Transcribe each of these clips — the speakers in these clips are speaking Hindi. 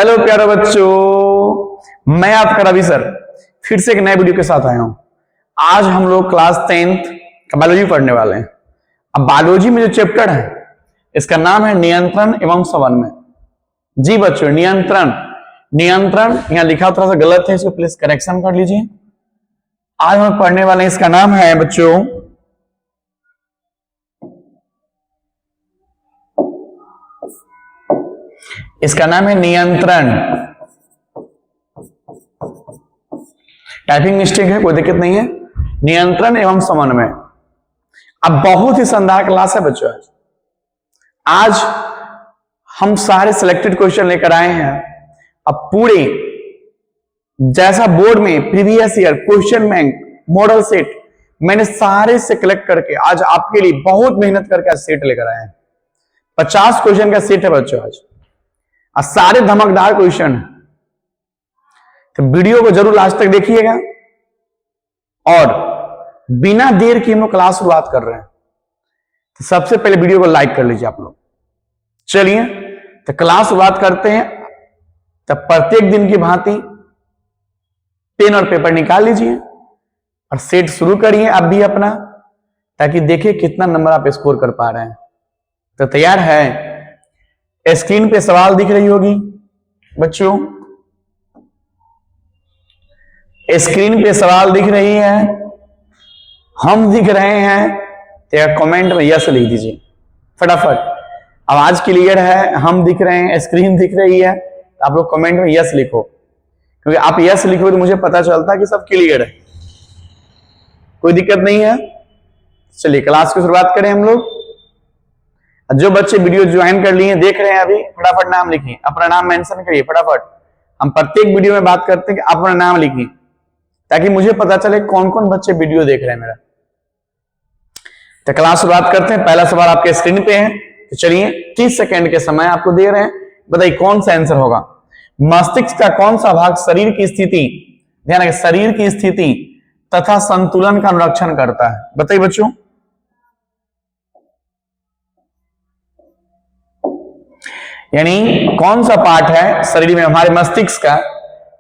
हेलो प्यारे बच्चों, मैं आपका रवि सर फिर से एक नए वीडियो के साथ आया हूं। आज हम लोग क्लास 10th का बायोलॉजी पढ़ने वाले हैं। अब बायोलॉजी में जो चैप्टर है इसका नाम है नियंत्रण एवं समन्वय। जी बच्चों, नियंत्रण यहां लिखा थोड़ा सा गलत है, इसको प्लीज करेक्शन कर लीजिए। आज हम पढ़ने वाले हैं, इसका नाम है बच्चों इसका नाम है नियंत्रण। टाइपिंग मिस्टेक है, कोई दिक्कत नहीं है। नियंत्रण एवं समन्वय। अब बहुत ही शानदार क्लास है बच्चों। आज हम सारे सिलेक्टेड क्वेश्चन लेकर आए हैं। अब पूरे जैसा बोर्ड में previous year question bank model set मैंने सारे से कलेक्ट करके आज आपके लिए बहुत मेहनत करके आज सेट लेकर आए हैं। 50 क्वेश्चन का सेट है बच्चों आज सारे धमकदार क्वेश्चन है, तो वीडियो को जरूर लास्ट तक देखिएगा। और बिना देर के हम लोग क्लास शुरुआत कर रहे हैं, तो सबसे पहले वीडियो को लाइक कर लीजिए आप लोग। चलिए तो क्लास शुरुआत करते हैं। तो प्रत्येक दिन की भांति पेन और पेपर निकाल लीजिए और सेट शुरू करिए आप भी अपना, ताकि देखिए कितना नंबर आप स्कोर कर पा रहे हैं। तो तैयार है? स्क्रीन पे सवाल दिख रही होगी बच्चों, स्क्रीन पे सवाल दिख रही है, हम दिख रहे हैं, तो कमेंट में यस लिख दीजिए फटाफट। आवाज क्लियर है, हम दिख रहे हैं, स्क्रीन दिख रही है, तो आप लोग कमेंट में यस लिखो, क्योंकि आप यस लिखोगे तो मुझे पता चलता है कि सब क्लियर है, कोई दिक्कत नहीं है। चलिए क्लास की शुरुआत करें हम लोग। जो बच्चे वीडियो ज्वाइन कर लिए देख रहे हैं अभी, फटाफट नाम लिखिए, अपना नाम मेंशन करिए फटाफट। हम प्रत्येक वीडियो में बात करते हैं कि अपना नाम लिखिए, ताकि मुझे पता चले कौन कौन बच्चे वीडियो देख रहे हैं मेरा। तो क्लास शुरुआत करते हैं। पहला सवाल आपके स्क्रीन पे है, तो चलिए 30 सेकंड के समय आपको दे रहे हैं, बताइए कौन सा आंसर होगा। मस्तिष्क का कौन सा भाग शरीर की स्थिति, ध्यान रखिए, शरीर की स्थिति तथा संतुलन का अनुरक्षण करता है? बताइए बच्चों। यानी कौन सा पार्ट है शरीर में हमारे मस्तिष्क का,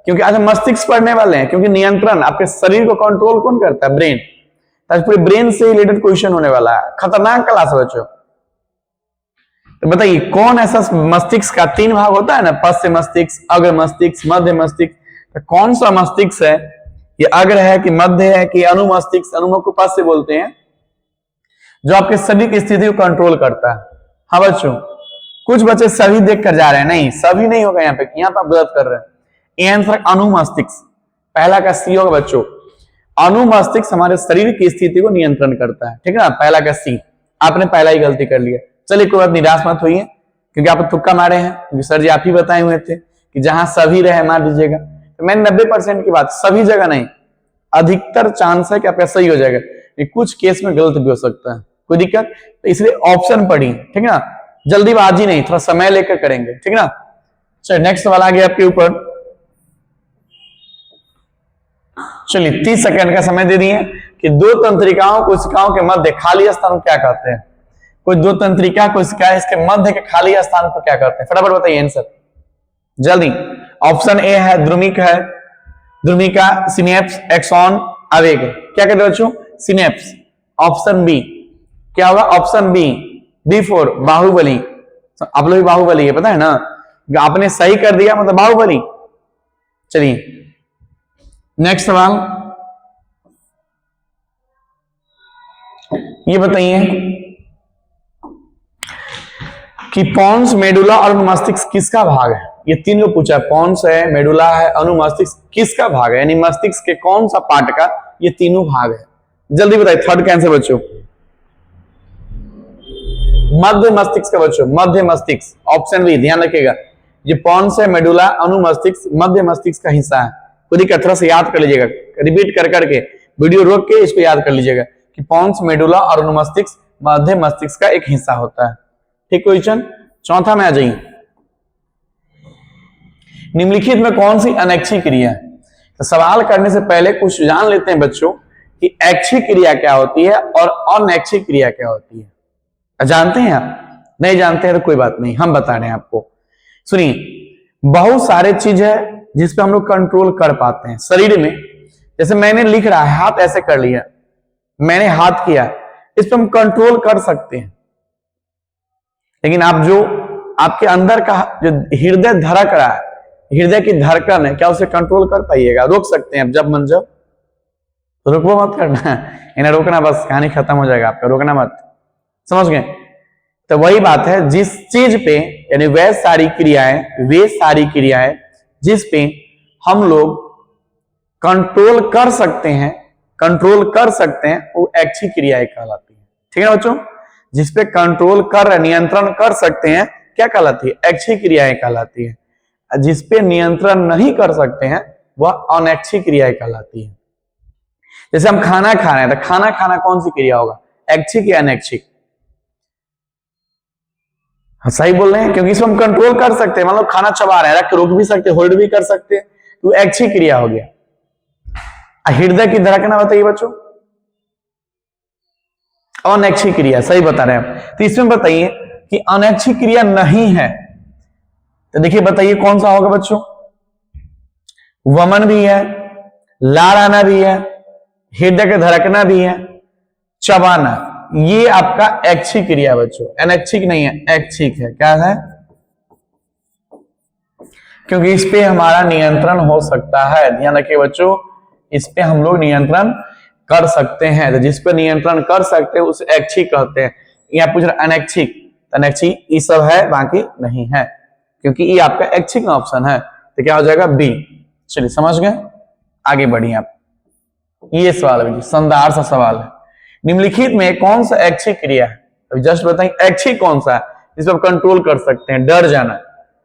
क्योंकि आज हम मस्तिष्क पढ़ने वाले हैं, क्योंकि नियंत्रण आपके शरीर को कंट्रोल कौन करता है? ब्रेन। आज पूरे ब्रेन से रिलेटेड क्वेश्चन होने वाला है, खतरनाक क्लास है बच्चों। तो बताइए कौन ऐसा मस्तिष्क का 3 भाग होता है ना, पश्च मस्तिष्क, अग्र मस्तिष्क, मध्य मस्तिष्क, तो कौन सा मस्तिष्क है? ये अग्र है कि मध्य है कि अनुमस्तिष्क? अनुम को पश्च बोलते हैं, जो आपके शरीर की स्थिति को कंट्रोल करता है। हाँ बच्चों, कुछ बच्चे सभी देख कर जा रहे हैं, नहीं सभी नहीं होगा यहाँ पे आप गलत कर रहे हैं। ये आंसर अनुमस्तिष्क, पहला का सी होगा बच्चों। अनुमस्तिष्क हमारे शरीर की स्थिति को नियंत्रण करता है, ठीक है ना, पहला का सी। आपने पहला ही गलती कर लिया। चलिए कोई बात, निराश मत होइए, क्योंकि आप तुक्का मारे हैं, क्योंकि सर जी आप ही बताए हुए थे कि जहां सभी रहे मार दीजिएगा। तो मैंने 90% की बात, सभी जगह नहीं, अधिकतर चांस है कि आपका सही हो जाएगा, कुछ केस में गलत भी हो सकता है, कोई दिक्कत। तो इसलिए ऑप्शन पढ़िए, ठीक है ना, जल्दीबाजी नहीं, थोड़ा समय लेकर करेंगे, ठीक है ना। चलिए नेक्स्ट सवाल आ गया आपके ऊपर। चलिए 30 सेकंड का समय दे दिए कि 2 तंत्रिकाओं कोशिकाओं के मध्य खाली स्थान को क्या कहते हैं? कोई 2 तंत्रिका कोशिका है, इसके मध्य के खाली स्थान को क्या कहते हैं? फटाफट बताइए आंसर जल्दी। ऑप्शन ए है द्रुमिक है, द्रुमिका, सिनेप्स, एक्सॉन, आवेग। क्या कहते हैं बच्चों? सिनेप्स। ऑप्शन बी क्या होगा? Option B B4 Baahubali. आप लोग भी बाहुबली है, पता है ना, आपने सही कर दिया मतलब बाहुबली। चलिए नेक्स्ट सवाल, ये बताइए कि पॉन्स, मेडुला और अनुमस्तिष्क किसका भाग है? ये 3 को पूछा, पॉन्स है, मेडुला है, अनुमस्तिष्क किसका भाग है? यानी मस्तिष्क के कौन सा पार्ट का ये तीनों भाग है? जल्दी बताइए, थर्ड का आंसर बच्चों मध्य मस्तिष्क का बच्चों, मध्य मस्तिष्क। ऑप्शन बी, ध्यान रखिएगा, ये पॉन्स है, मेडुला, अनुमस्तिष्क मध्य मस्तिष्क का हिस्सा है। खुद तरह से याद कर लीजिएगा, रिपीट कर करके वीडियो रोक के इसको याद कर लीजिएगा कि पॉन्स, मेडुला और अनुमस्तिष्क मध्य मस्तिष्क का एक हिस्सा होता है। ठीक क्वेश्चन। चौथा में आ जाइए, निम्नलिखित में कौन सी अनैच्छिक क्रिया है? तो सवाल करने से पहले कुछ जान लेते हैं बच्चों कि ऐच्छिक क्रिया क्या होती है और अनैच्छिक क्रिया क्या होती है। जानते हैं आप? नहीं जानते हैं तो कोई बात नहीं, हम बता रहे हैं आपको। सुनिए, बहुत सारे चीज है जिसपे हम लोग कंट्रोल कर पाते हैं शरीर में। जैसे मैंने लिख रहा है, हाथ ऐसे कर लिया, मैंने हाथ किया, इस पे हम कंट्रोल कर सकते हैं। लेकिन आप जो आपके अंदर का जो हृदय धड़क रहा है, हृदय की धड़कन है, क्या उसे कंट्रोल कर पाइएगा? रोक सकते हैं जब मन जब? तो रुको मत करना, इन्हें रोकना, बस कहानी खत्म हो जाएगा आपका, रोकना मत। समझ गए? तो वही बात है, जिस चीज पे यानी वे सारी क्रियाएं जिस पे हम लोग कंट्रोल कर सकते हैं वो ऐच्छिक क्रियाएं कहलाती है। ठीक है बच्चों? जिसपे कंट्रोल कर नियंत्रण कर सकते हैं क्या कहलाती है? ऐच्छिक क्रियाएं कहलाती है। जिसपे नियंत्रण नहीं कर सकते हैं वह अनैच्छिक क्रियाएं कहलाती है। जैसे हम खाना खा रहे हैं, तो खाना खाना कौन सी क्रिया होगा? ऐच्छिक या अनैच्छिक? सही बोल रहे हैं, क्योंकि इसको हम कंट्रोल कर सकते हैं। मतलब खाना चबा रहे हैं, रख के रोक भी सकते हैं, होल्ड भी कर सकते हैं, तो ऐच्छिक क्रिया हो गया। हृदय की धड़कना बताइए बच्चों, अनैच्छिक क्रिया। सही बता रहे हैं। तो इसमें बताइए कि अनैच्छिक क्रिया नहीं है, तो देखिए बताइए कौन सा होगा बच्चों? वमन भी है, लार आना भी है, हृदय का धड़कना भी है, चबाना, ये आपका ऐच्छिक क्रिया बच्चों, अनैच्छिक नहीं है, ऐच्छिक है। क्या है? क्योंकि इस पे हमारा नियंत्रण हो सकता है। ध्यान रखिए बच्चों, इस पे हम लोग नियंत्रण कर सकते हैं। तो जिस पे नियंत्रण कर सकते हैं उसे ऐच्छिक कहते हैं। यहाँ पूछ रहे अनैच्छिक, अनैच्छिक ये सब है, बाकी नहीं है, क्योंकि ये आपका ऐच्छिक ऑप्शन है। तो क्या हो जाएगा? बी। चलिए समझ गए, आगे बढ़िए आप। ये सवाल है, शानदार सा सवाल है। निम्नलिखित में कौन सा ऐच्छिक क्रिया है? अभी जस्ट बताइए ऐच्छिक कौन सा है जिस पर कंट्रोल कर सकते हैं? डर जाना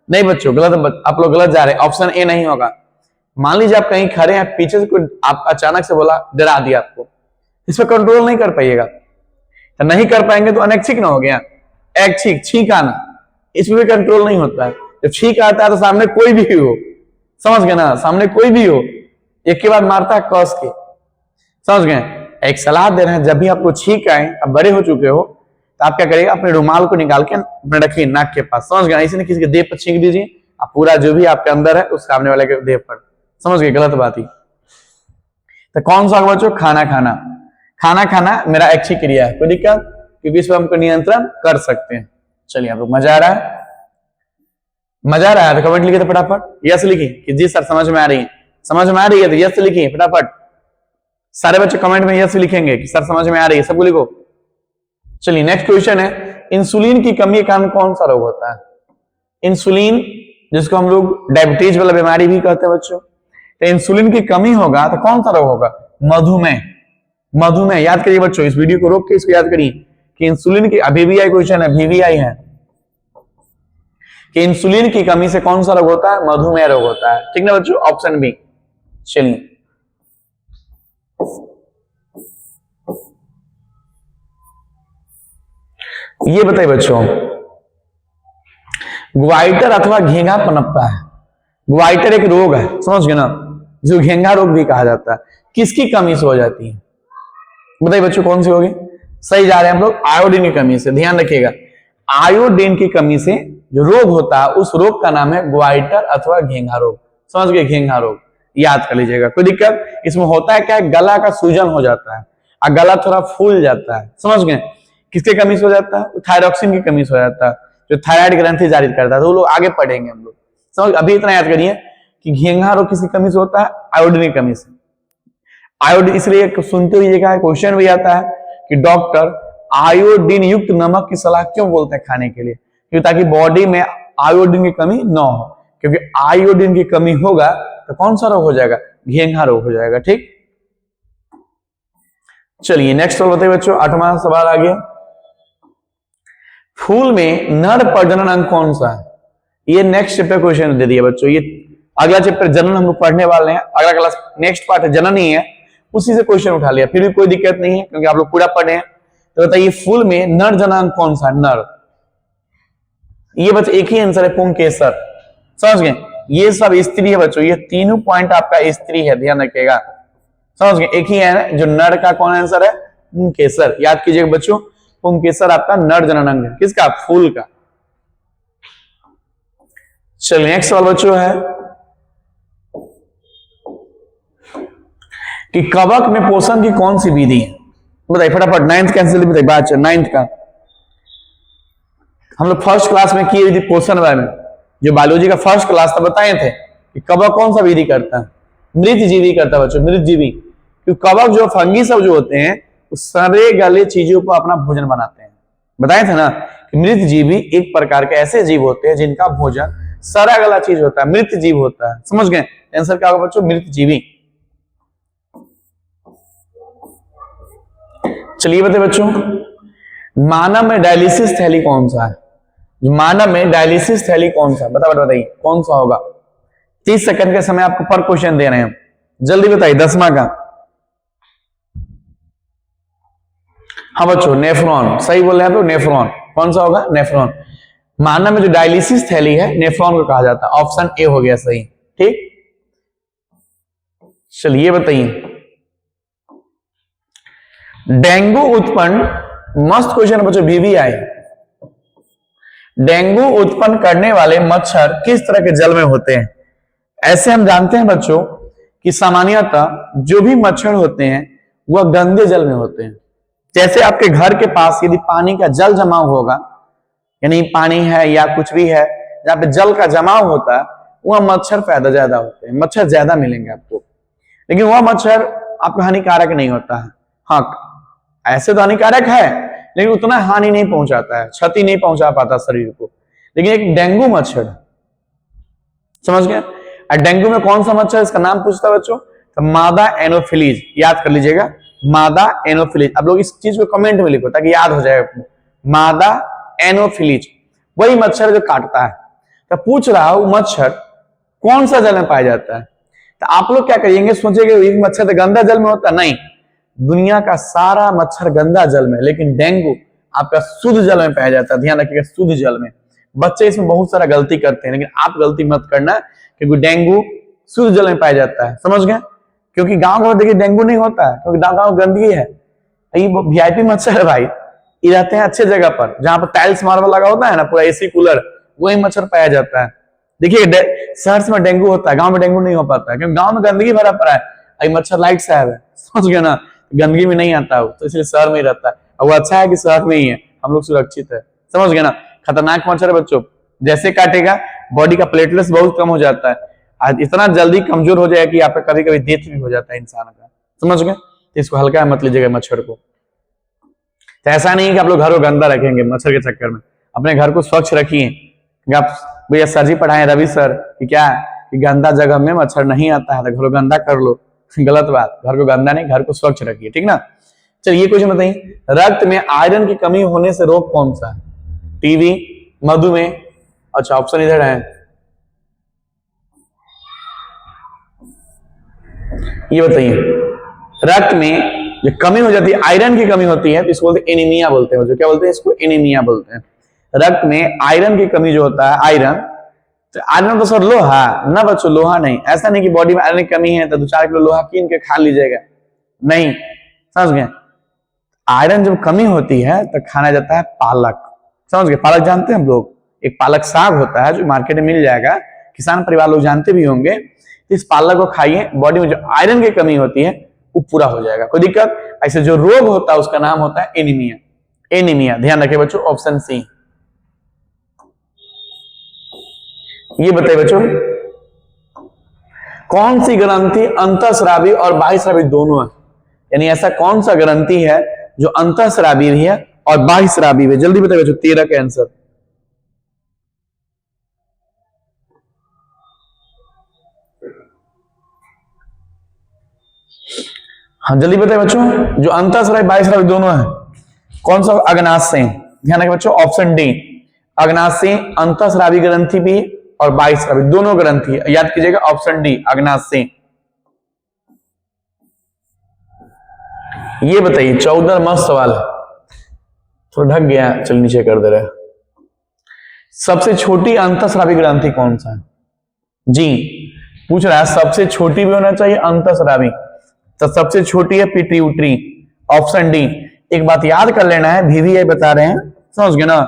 नहीं बच्चों, गलत, आप लोग गलत जा रहे हैं। ऑप्शन ए नहीं होगा। मान लीजिए आप कहीं खड़े हैं, पीछे से कोई आप अचानक से बोला, डरा दिया आपको, इस पर कंट्रोल नहीं कर पाइएगा। तो नहीं कर पाएंगे तो अनैच्छिक ना हो गया, ऐच्छिक। छींक आना, इसमें भी कंट्रोल नहीं होता है। जब छींक आता है तो सामने कोई भी हो, समझ गए ना, सामने कोई भी हो, एक के बाद मारता है कस के। समझ गए? एक सलाह दे रहे हैं, जब भी आपको छींक आए, अब बड़े हो चुके हो, तो आप क्या करिएगा? अपने रुमाल को निकाल के रखिए नाक के पास। समझ गए? ऐसे नहीं किसी के देह पर छींक दीजिए, आप पूरा जो भी आपके अंदर है उस सामने वाले के देह पर। समझ गए? गलत बात ही। तो कौन सा बच्चों? खाना खाना। खाना खाना मेरा ऐच्छिक क्रिया है, कोई दिक्कत? क्योंकि इस पर हमको नियंत्रण कर सकते हैं। चलिए, आप लोग मजा आ रहा है? मजा आ रहा है तो कमेंट लिखिए, तो फटाफट यस लिखिए कि जी सर समझ में आ रही है। समझ में आ रही है तो यस लिखिए फटाफट। सारे बच्चे कमेंट में यस लिखेंगे कि सर समझ में आ रही है, सबको लिखो। चलिए नेक्स्ट क्वेश्चन है, इंसुलिन की कमी के कारण कौन सा रोग होता है? इंसुलिन, जिसको हम लोग डायबिटीज वाला बीमारी भी कहते हैं बच्चों। तो इंसुलिन की कमी होगा तो कौन सा रोग होगा? मधुमेह। मधुमेह याद करिए बच्चों, इस वीडियो को रोक के इसको याद करिए कि इंसुलिन की, अभी भी आई क्वेश्चन है, VVI है कि इंसुलिन की कमी से कौन सा रोग होता है? मधुमेह रोग होता है। ठीक ना बच्चों? Option B. चलिए ये बताइए बच्चों, ग्वाइटर अथवा घेंघा पनपता है। ग्वाइटर एक रोग है, समझ गए ना, जिसको घेंघा रोग भी कहा जाता है। किसकी कमी से हो जाती है? बताइए बच्चों कौन सी होगी? सही जा रहे हैं हम लोग, आयोडीन की कमी से। ध्यान रखिएगा, आयोडीन की कमी से जो रोग होता है उस रोग का नाम है ग्वाइटर अथवा घेंघा रोग। समझ गए? घेंघा रोग याद कर लीजिएगा, कोई दिक्कत? इसमें होता है क्या? गला का सूजन हो जाता है और गला थोड़ा फूल जाता है। समझ गए? किसके कमी से हो जाता है? थायरॉक्सिन की कमी से हो जाता है, जो थायराइड ग्रंथि जारी करता है। तो वो लोग आगे पढ़ेंगे हम लोग। समझ? अभी इतना याद करिए कि घेंघा रोग किसकी कमी से होता है? आयोडीन की कमी से। आयोडीन, इसलिए सुनते हुए क्वेश्चन भी आता है कि डॉक्टर आयोडीन युक्त नमक की सलाह क्यों बोलते हैं खाने के लिए? क्योंकि ताकि बॉडी में आयोडीन की कमी न हो, क्योंकि आयोडीन की कमी होगा तो कौन सा रोग हो जाएगा? घेंघा रोग हो जाएगा। ठीक, चलिए नेक्स्ट सवाल बताइए बच्चों, 8वां सवाल आ गया। फूल में नर प्रजनन अंग कौन सा है? ये नेक्स्ट चैप्टर क्वेश्चन दे दिया बच्चों। ये अगला चैप्टर जनन हम लोग पढ़ने वाले हैं, अगला क्लास नेक्स्ट पार्ट जनन ही है, उसी से क्वेश्चन उठा लिया। फिर भी कोई दिक्कत नहीं है क्योंकि आप लोग पूरा पढ़े हैं। तो बताइए फूल में नर जनांग कौन सा? नर। ये बच्चों एक ही आंसर है, पुंकेसर। समझ गए? ये सब स्त्री है बच्चों, ये तीनों पॉइंट आपका स्त्री है, ध्यान रखिएगा। समझ गए? एक ही है जो नर का कौन आंसर है? पुंकेसर। याद कीजिएगा बच्चों, पुंकेसर आपका नर जननांग है। किसका? फूल का। चलिए नेक्स्ट सवाल बच्चों है कि कवक में पोषण की कौन सी विधि है? बताइए फटाफट, 9th कैंसिल बताइए बात 9th का हम लोग फर्स्ट क्लास में किए थी पोषण बारे में, जो बायोलॉजी का फर्स्ट क्लास था बताए थे कि कवक कौन सा विधि करता है? मृतजीवी करता है बच्चों, मृतजीवी। क्योंकि कवक जो फंगी सब जो होते हैं वो सड़े गले चीजों को अपना भोजन बनाते हैं। बताए थे ना कि मृतजीवी एक प्रकार के ऐसे जीव होते हैं जिनका भोजन सड़ा गला चीज होता है, मृत जीव होता है। समझ गए? आंसर क्या होगा बच्चों? मृतजीवी। चलिए बताइए बच्चों, मानव में डायलिसिस थैली कौन सा है? मानव में डायलिसिस थैली कौन सा? बताइए कौन सा होगा? 30 सेकंड के समय आपको पर क्वेश्चन दे रहे हैं, जल्दी बताइए। 10वां का, हाँ बच्चों नेफ्रॉन, सही बोल रहे हैं तो नेफ्रॉन। कौन सा होगा? नेफ्रॉन। मानव में जो डायलिसिस थैली है नेफ्रॉन को कहा जाता है। ऑप्शन ए हो गया सही। ठीक, चलिए बताइए, डेंगू उत्पन्न, मस्त क्वेश्चन बच्चों, VVI। डेंगू उत्पन्न करने वाले मच्छर किस तरह के जल में होते हैं? ऐसे हम जानते हैं बच्चों कि सामान्यतः जो भी मच्छर होते हैं वह गंदे जल में होते हैं। जैसे आपके घर के पास यदि पानी का जल जमाव होगा, यानी पानी है या कुछ भी है जहां पे जल का जमाव होता है, वह मच्छर पैदा ज्यादा होते हैं, मच्छर ज्यादा मिलेंगे आपको। लेकिन वह मच्छर आपको हानिकारक नहीं होता है। हाँ, ऐसे तो हानिकारक है लेकिन उतना हानि नहीं पहुंचाता है, क्षति नहीं पहुंचा पाता शरीर को। लेकिन एक डेंगू मच्छर, समझ गए? डेंगू में कौन सा मच्छर, इसका नाम पूछता है बच्चों, तो मादा एनोफिलीज। याद कर लीजिएगा, मादा एनोफिलीज। आप लोग इस चीज को कमेंट में लिखो ताकि याद हो जाए आपको। मादा एनोफिलीज वही मच्छर जो काटता है। तो पूछ रहा हूं मच्छर कौन सा जल में पाया जाता है? तो आप लोग क्या करिएंगे, सोचेंगे मच्छर तो गंदा जल में होता है। नहीं, दुनिया का सारा मच्छर गंदा जल में, लेकिन डेंगू आपका शुद्ध जल में पाया जाता है। ध्यान रखिएगा, शुद्ध जल में। बच्चे इसमें बहुत सारा गलती करते हैं, लेकिन आप गलती मत करना, क्योंकि डेंगू शुद्ध जल में पाया जाता है। समझ गए? क्योंकि गांव में देखिए डेंगू नहीं होता है, क्योंकि गांव गंदगी है। ये VIP मच्छर है भाई, ये रहते हैं अच्छे जगह पर जहां पर टाइल्स मार्बल लगा होता है ना, पूरा AC कूलर, वही मच्छर पाया जाता है। देखिए शहर में डेंगू होता है, गांव में डेंगू नहीं हो पाता है, क्योंकि गांव में गंदगी भरा पड़ा है, ये मच्छर लाइट साहब है। समझ गए ना? गंदगी में नहीं आता हो, तो इसलिए शहर में ही रहता है। और वो अच्छा है कि शहर में ही है, हम लोग सुरक्षित है। समझ गए ना? खतरनाक मच्छर है बच्चों, जैसे काटेगा बॉडी का प्लेटलेट्स बहुत कम हो जाता है, आज इतना जल्दी कमजोर हो जाए कि आपका कभी कभी डेथ भी हो जाता है इंसान का। समझ गए? तो इसको हल्का मत लीजिएगा मच्छर को। तो ऐसा नहीं कि आप लोग घर को गंदा रखेंगे मच्छर के चक्कर में, अपने घर को स्वच्छ रखिए। आप भैया सर जी पढ़ाए रवि सर कि क्या कि गंदा जगह में मच्छर नहीं आता है, तो घर को गंदा कर लो। गलत बात, घर को गंदा नहीं, घर को स्वच्छ रखिए। ठीक ना? चलिए क्वेश्चन बताइए, रक्त में आयरन की कमी होने से रोग कौन सा है? टीबी, मधुमेह। अच्छा, ऑप्शन इधर है, ये बताइए, रक्त में जो कमी हो जाती है, आयरन की कमी होती है, तो इसको बोलते हैं एनीमिया बोलते हैं। जो क्या बोलते हैं इसको? एनीमिया बोलते हैं। रक्त में आयरन की कमी जो होता है, आयरन, तो आयरन तो सर लोहा ना बच्चों, लोहा नहीं। ऐसा नहीं कि बॉडी में आयरन की कमी है तो 2-4 किलो लोहा कीन के खा लीजिएगा, नहीं। समझ गए? आयरन जब कमी होती है तो खाना जाता है पालक। समझ गए? पालक जानते हैं हम लोग, एक पालक साग होता है जो मार्केट में मिल जाएगा, किसान परिवार लोग जानते भी होंगे। इस पालक को खाइए, बॉडी में जो आयरन की कमी होती है वो पूरा हो जाएगा, कोई दिक्कत। ऐसे जो रोग होता है उसका नाम होता है एनीमिया। एनीमिया, ध्यान रखिए बच्चों, ऑप्शन सी। ये बताइए बच्चों, कौन सी ग्रंथि अंतःस्रावी और बाह्यस्रावी दोनों है? यानी ऐसा कौन सा ग्रंथि है जो अंतःस्रावी भी है और बाह्यस्रावी भी है? जल्दी बताइए बच्चों, 13 का आंसर। हाँ जल्दी बताइए बच्चों, जो अंतःस्रावी बाह्यस्रावी दोनों है, कौन सा? अग्नाशय। ध्यान रखिए बच्चों, ऑप्शन डी, अग्नाशय अंतःस्रावी ग्रंथि भी और बाह्यस्रावी दोनों ग्रंथि। याद कीजिएगा, ऑप्शन डी, अग्नाशय। ये बताइए, 14 मस्त सवाल है, थोड़ा ढक गया, चल नीचे कर दे रहे। सबसे छोटी अंतःस्रावी ग्रंथि कौन सा है? जी पूछ रहा है, सबसे छोटी भी होना चाहिए अंतःस्रावी, तो सबसे छोटी है पिट्यूटरी, ऑप्शन डी। एक बात याद कर लेना है, VVI बता रहे हैं, समझ गए ना?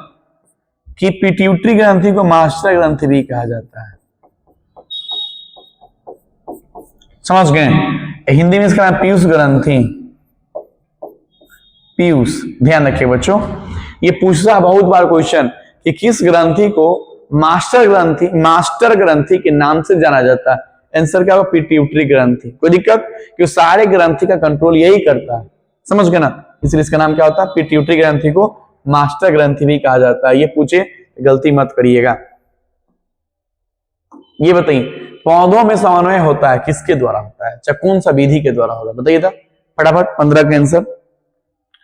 कि पिट्यूटरी ग्रंथि को मास्टर ग्रंथि भी कहा जाता है। समझ गए? हिंदी में इसका नाम पीयूष ग्रंथि, पीयूष। ध्यान रखिए बच्चों, ये पूछता है बहुत बार क्वेश्चन कि किस ग्रंथि को मास्टर ग्रंथि के नाम से जाना जाता है। आंसर क्या होगा? पिट्यूटरी ग्रंथि। कोई दिक्कत? क्यों सारे ग्रंथि का कंट्रोल यही करता है। समझ गए ना? इसलिए इसका नाम क्या होता है? पिट्यूटरी ग्रंथि को मास्टर ग्रंथि भी कहा जाता है। ये पूछे गलती मत करिएगा। ये बताइए, पौधों में समन्वय होता है किसके द्वारा होता है? चाहे कौन सा विधि के द्वारा होगा? बताइए था फटाफट 15 का आंसर।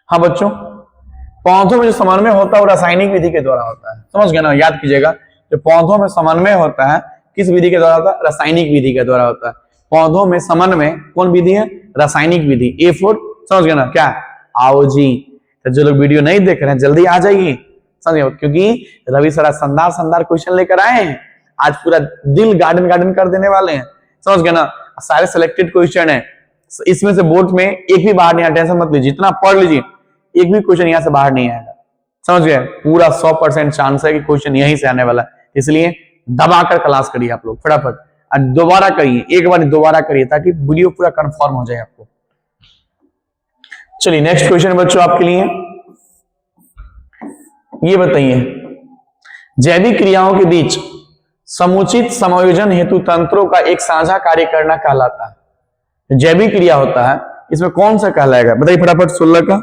हाँ बच्चों, पौधों में जो समन्वय होता है वो रासायनिक विधि के द्वारा होता है। समझ गए ना? याद कीजिएगा, जो पौधों में समन्वय होता है किस विधि के द्वारा होता है? रासायनिक विधि के द्वारा होता है। पौधों में समन्वय कौन विधि है? रासायनिक विधि। A4 समझ गए ना? क्या आओ जी, तो जो लोग वीडियो नहीं देख रहे हैं जल्दी आ जाइए, समझ, क्योंकि रवि सर शानदार क्वेश्चन लेकर आए हैं। आज पूरा दिल गार्डन कर देने वाले हैं। समझ गए ना? सारे सिलेक्टेड क्वेश्चन है, इसमें से बोर्ड में एक भी बाहर नहीं आया। टेंशन मत लीजिए, जितना पढ़ लीजिए एक भी क्वेश्चन यहाँ से बाहर नहीं आएगा। समझ गए? पूरा 100% चांस है कि क्वेश्चन यहीं से आने वाला है। इसलिए दबाकर क्लास करिए आप लोग फटाफट, और दोबारा करिए, एक बार दोबारा करिए ताकि वीडियो पूरा कंफर्म हो जाए आपको। चलिए नेक्स्ट क्वेश्चन बच्चों आपके लिए, ये बताइए, जैविक क्रियाओं के बीच समुचित समायोजन हेतु तंत्रों का एक साझा कार्य करना कहलाता है। जैविक क्रिया होता है, इसमें कौन सा कहलाएगा? बताइए फटाफट 16 का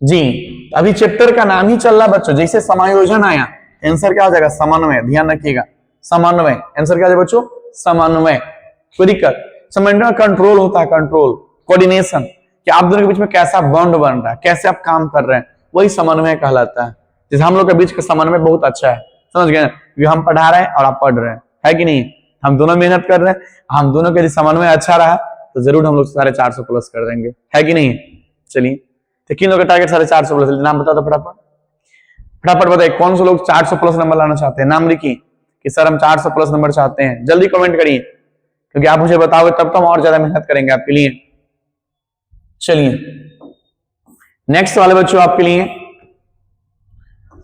जी। अभी चैप्टर का नाम ही चल रहा बच्चों, जैसे समायोजन आया आंसर क्या हो जाएगा? समन्वय। ध्यान रखिएगा, समन्वय। आंसर क्या है बच्चों? समन्वय। कोई दिक्कत? समन्वय में कंट्रोल होता है, कंट्रोल, कोऑर्डिनेशन, कि आप दोनों के बीच में कैसा बॉन्ड बन रहा है, कैसे आप काम कर रहे हैं, वही समन्वय कहलाता है। जैसे हम लोग के बीच का समन्वय बहुत अच्छा है। समझ गए? हम पढ़ा रहे हैं और आप पढ़ रहे हैं, है कि नहीं? हम दोनों मेहनत कर रहे हैं, हम दोनों के समन्वय अच्छा रहा तो जरूर हम लोग 450 प्लस कर देंगे, है कि नहीं? चलिए, तो किन लोग का टारगेट 450 प्लस? नाम बता दो फटाफट बताइए, कौन से लोग 400 प्लस नंबर लाना चाहते हैं? नाम लिखिए कि सर हम 400 प्लस नंबर चाहते हैं। जल्दी कमेंट करिए, क्योंकि आप मुझे बताओगे तब तो हम और ज्यादा मेहनत करेंगे आपके लिए। चलिए नेक्स्ट वाले बच्चों आपके लिए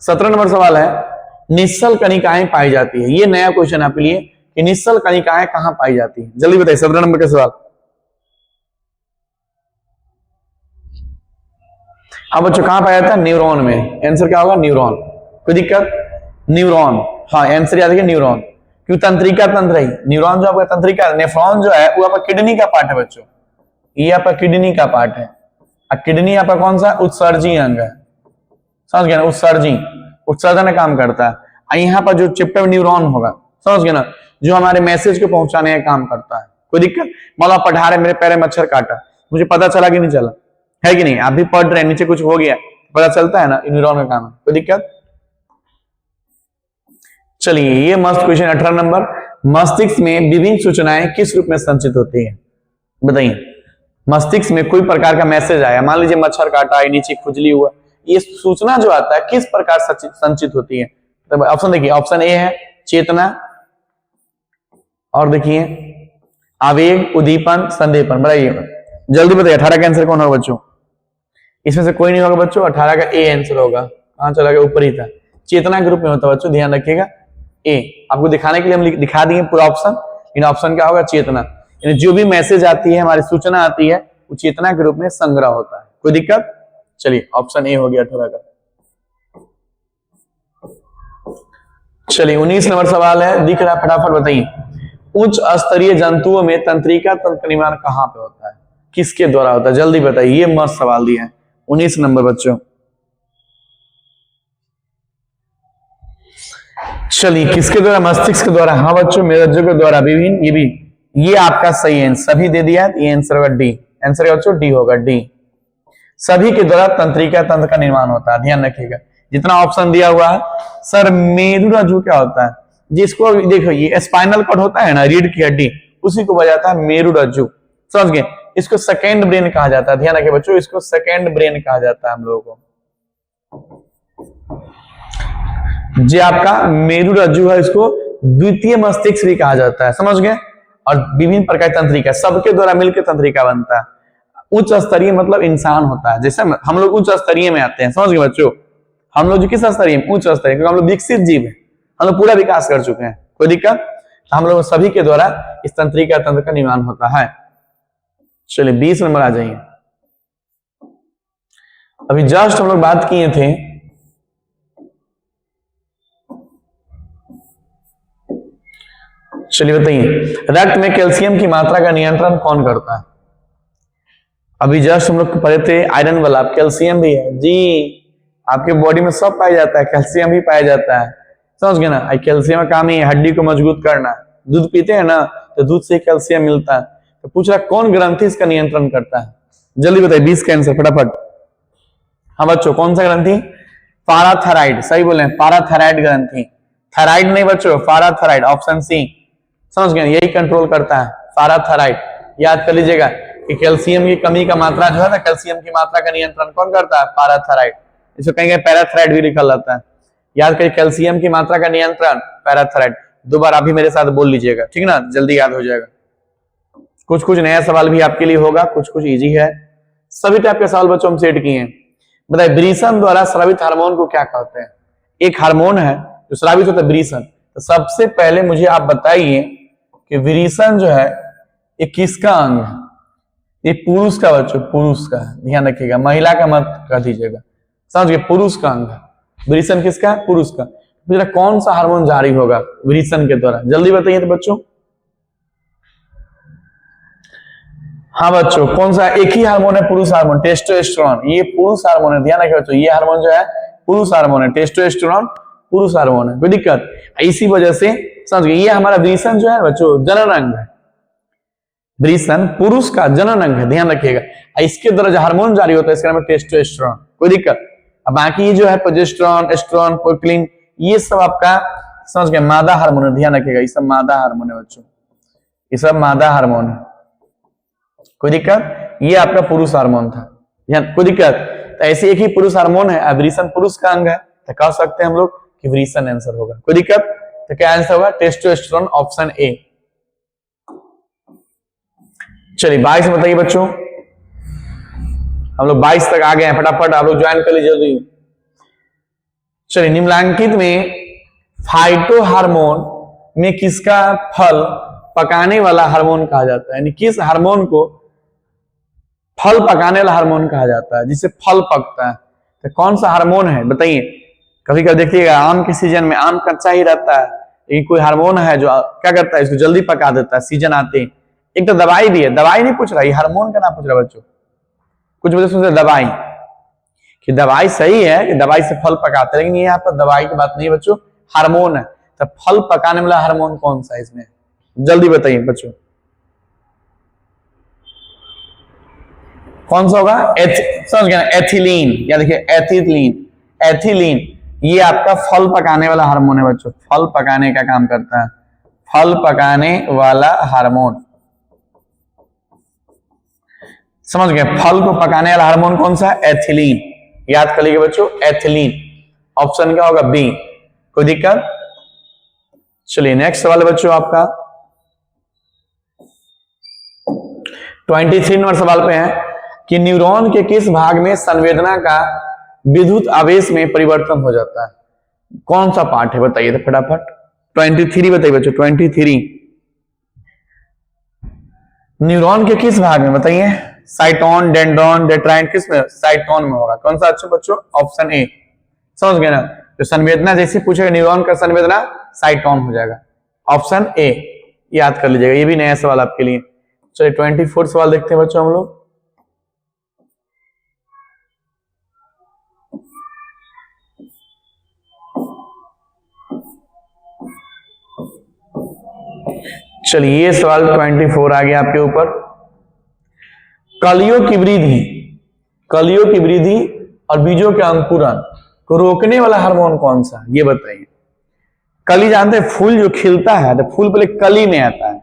17 नंबर सवाल है, निश्चल कणिकाएं पाई जाती है। ये नया क्वेश्चन आपके लिए कि निश्चल कणिकाएं कहां पाई जाती है? जल्दी बताइए 17 नंबर का सवाल। हाँ बच्चों, कहां पाया जाता है? न्यूरॉन में। आंसर क्या होगा? न्यूरॉन। कोई दिक्कत? न्यूरॉन। हाँ आंसर याद है, न्यूरॉन। क्यों? तंत्रिका तंत्र है न्यूरॉन, जो आपका तंत्रिका, नेफ्रॉन जो है वो आपका किडनी का पार्ट है बच्चों। ये आपका किडनी का पार्ट है। किडनी आपका कौन सा? उत्सर्जी अंग है। समझ गए ना? उत्सर्जन का काम करता है। यहाँ पर जो चिपटे न्यूरॉन होगा, समझ गए ना, जो हमारे मैसेज को पहुंचाने का काम करता है। कोई दिक्कत? मतलब पढ़ा रहे, मेरे पैर में मच्छर काटा, मुझे पता चला कि नहीं चला, है कि नहीं? आप भी पढ़ रहे हैं, नीचे कुछ हो गया, पता चलता है ना, न्यूरॉन का काम है। कोई दिक्कत? चलिए ये मस्त क्वेश्चन 18 नंबर, मस्तिष्क में विभिन्न सूचनाएं किस रूप में संचित होती है? बताइए। मस्तिष्क में कोई प्रकार का मैसेज आया, मान लीजिए मच्छर काटा, नीचे खुजली हुआ, ये सूचना जो आता है किस प्रकार संचित होती है? तो ऑप्शन देखिए, ऑप्शन ए है चेतना, और देखिए आवेग, उद्दीपन, संदेहपन। बताइए जल्दी बताइए 18 का आंसर कौन होगा बच्चों? इसमें से कोई नहीं होगा बच्चों, 18 का ए आंसर होगा। कहां चला गया? ऊपर ही था। चेतना के रूप में होता है बच्चों, ध्यान रखिएगा। ए आपको दिखाने के लिए हम दिखा दिए पूरा ऑप्शन, इन ऑप्शन क्या होगा? चेतना। यानी जो भी मैसेज आती है, हमारी सूचना आती है, वो चेतना के रूप में संग्रह होता है। कोई दिक्कत? चलिए ऑप्शन ए हो गया 18 का। चलिए 19 नंबर सवाल है, दिख रहा है, फटाफट बताइए। उच्च स्तरीय जंतुओं में तंत्रिका तंत्र का निर्माण कहां पे होता है? किसके द्वारा होता है? जल्दी बताइए, ये मस्त सवाल दिया है। 19 नंबर बच्चों। चलिए किसके द्वारा? मस्तिष्क के द्वारा। हाँ बच्चों, मेरुरज्जु के द्वारा। विभिन्न, ये भी, ये आपका सही है, सभी दे दिया है, ये आंसर होगा डी। आंसर क्या बच्चों? डी होगा, डी। सभी के द्वारा तंत्रिका तंत्र का निर्माण होता है, ध्यान रखिएगा। जितना ऑप्शन दिया हुआ है, सर मेरुरज्जु क्या होता है? जिसको देखो, ये स्पाइनल कॉर्ड होता है ना, रीढ़ की हड्डी, उसी को बजाता है मेरुरज्जु। समझ गए? इसको सेकेंड ब्रेन कहा जाता है, ध्यान रखिए बच्चों, इसको सेकेंड ब्रेन कहा जाता है हम लोगों को। जो आपका मेरुरज्जु है, इसको द्वितीय मस्तिष्क भी कहा जाता है। समझ गए? और विभिन्न प्रकार तंत्रिका, सबके द्वारा मिलकर तंत्रिका बनता है। उच्च स्तरीय मतलब इंसान होता है, जैसे हम लोग उच्च स्तरीय में आते हैं। समझ गए बच्चों? हम लोग जो किस स्तरीय में, उच्च स्तरीय, क्योंकि हम लोग विकसित जीव है, हम लोग पूरा विकास कर चुके हैं, कोई दिक्कत, हम लोग सभी के द्वारा इस तंत्रिका तंत्र का निर्माण होता है। चलिए 20 नंबर आ जाइए। अभी जस्ट हम लोग बात किए थे चलिए बताइए, रक्त में कैल्शियम की मात्रा का नियंत्रण कौन करता है? अभी जस्ट हम लोग पढ़े थे आयरन वाला, कैल्शियम भी है जी, आपके बॉडी में सब पाया जाता है, कैल्शियम भी पाया जाता है, समझ गए ना। कैल्शियम का काम ही हड्डी को मजबूत करना। दूध पीते हैं ना तो दूध से कैल्शियम मिलता है। तो पूछ रहा कौन ग्रंथि इसका नियंत्रण करता है? जल्दी बताइए 20 का आंसर फटाफट। हाँ बच्चों, कौन सा ग्रंथि? पाराथायराइड, सही बोले, पाराथायराइड ग्रंथि, थायराइड नहीं बच्चों, पाराथायराइड, ऑप्शन सी, समझ गए, यही कंट्रोल करता है पाराथायराइड। याद कर लीजिएगा कि कैल्शियम की कमी का मात्रा जो है ना, कैल्शियम की मात्रा का नियंत्रण कौन करता है? पाराथायराइड। इसको कहेंगे पैराथायराइड भी लिखा जाता है। याद करिए, कैल्शियम की मात्रा का नियंत्रण पैराथायराइड। दो बार अभी मेरे साथ बोल लीजिएगा, ठीक ना, जल्दी याद हो जाएगा। कुछ कुछ नया सवाल भी आपके लिए होगा, कुछ कुछ इजी है, सभी टाइप के सवाल बच्चों हम सेट किए हैं। बताइए ब्रीसन द्वारा स्रावित हार्मोन को क्या कहते हैं? एक हार्मोन है जो स्रावित होता है, ब्रीसन। तो सबसे पहले मुझे आप बताइए कि विरीसन जो है ये किसका अंग है? ये पुरुष का बच्चों, पुरुष का, ध्यान रखिएगा, महिला का मत कह दीजिएगा, समझ गए, पुरुष का अंग है। विरीसन किसका? पुरुष का। तो कौन सा हार्मोन जारी होगा विरीसन के द्वारा? जल्दी बताइए तो बच्चों। हाँ बच्चों, कौन सा? एक ही हार्मोन है पुरुष हार्मोन, टेस्टोस्टेरोन। ये पुरुष हार्मोन है, ध्यान रखिए बच्चों, ये हार्मोन जो है पुरुष हार्मोन है, टेस्टोस्टेरोन पुरुष हार्मोन है, कोई दिक्कत? इसी वजह से समझ गए, ये हमारा विरीसन जो है बच्चों जनन अंग है। विरीसन पुरुष का जनन अंग है, ध्यान रखिएगा। इसके द्वारा जो हार्मोन जारी होता है इसका नाम है टेस्टोस्टेरोन, कोई दिक्कत? अब बाकी ये जो है प्रोजेस्टेरोन, एस्ट्रोन, प्रोक्लिन, ये सब आपका समझ गए मादा हार्मोन है, ध्यान रखिएगा, ये सब मादा हार्मोन है बच्चों, ये सब मादा हार्मोन है, कोई दिक्कत? ये आपका पुरुष हार्मोन था, ध्यान, कोई दिक्कत? तो ऐसे एक ही पुरुष हार्मोन है, विरीसन पुरुष का अंग है, तो कह सकते हैं हम लोग कि विरीसन आंसर होगा, कोई दिक्कत? तो क्या आंसर होगा? Testosterone, option A. चलिए 22 बताइए बच्चों, हम लोग 22 तक आ गए हैं, फटाफट आप लोग ज्वाइन कर लीजिए जल्दी। चलिए निम्नलिखित में फाइटो हार्मोन में किसका फल पकाने वाला हार्मोन कहा जाता है? यानी किस हार्मोन को फल पकाने वाला हार्मोन कहा जाता है, जिससे फल पकता है? तो कौन सा हार्मोन है बताइए। कभी कभी देखिएगा आम के सीजन में आम कच्चा ही रहता है, लेकिन कोई हार्मोन है जो क्या करता है, इसको जल्दी पका देता है सीजन आते ही। एक तो दवाई भी है, दवाई नहीं पूछ रहा, ये हार्मोन का नाम पूछ रहा बच्चों। कुछ वजह से दवाई, कि दवाई सही है कि दवाई से फल पकाते हैं, लेकिन ये यहाँ पर दवाई की बात नहीं है बच्चों, हार्मोन है। तो फल पकाने वाला हार्मोन कौन सा है इसमें? जल्दी बताइए बच्चों, कौन सा होगा? समझ गया ना, एथिलीन, या देखिए एथिलीन, एथिलीन ये आपका फल पकाने वाला हार्मोन है बच्चों, फल पकाने का काम करता है, फल पकाने वाला हार्मोन, समझ गए? फल को पकाने वाला हार्मोन कौन सा है? एथिलीन, याद कर लीजिए बच्चों, एथिलीन, ऑप्शन क्या होगा? बी, कोई दिक्कत? चलिए नेक्स्ट सवाल है बच्चों आपका 23 नंबर सवाल पे है कि न्यूरॉन के किस भाग में संवेदना का विद्युत आवेश में परिवर्तन हो जाता है? कौन सा पार्ट है बताइए तो फटाफट। 23 बताइए बच्चों, 23 न्यूरॉन के किस भाग में बताइए? साइटोन, डेंड्रॉन, डेट्राइन, किस में? साइटोन में होगा। कौन सा अच्छा बच्चों? ऑप्शन ए, समझ गए ना। तो संवेदना जैसे पूछेगा न्यूरॉन का संवेदना, साइटोन हो जाएगा, ऑप्शन ए, याद कर लीजिएगा, ये भी नया सवाल आपके लिए। चलिए 24 सवाल देखते हैं बच्चों हम लोग। चलिए ये सवाल 24 आ गया आपके ऊपर। कलियों की वृद्धि, कलियों की वृद्धि और बीजों के अंकुरन को रोकने वाला हार्मोन कौन सा? ये बताइए। कली जानते हैं, फूल जो खिलता है तो फूल पहले कली में आता है,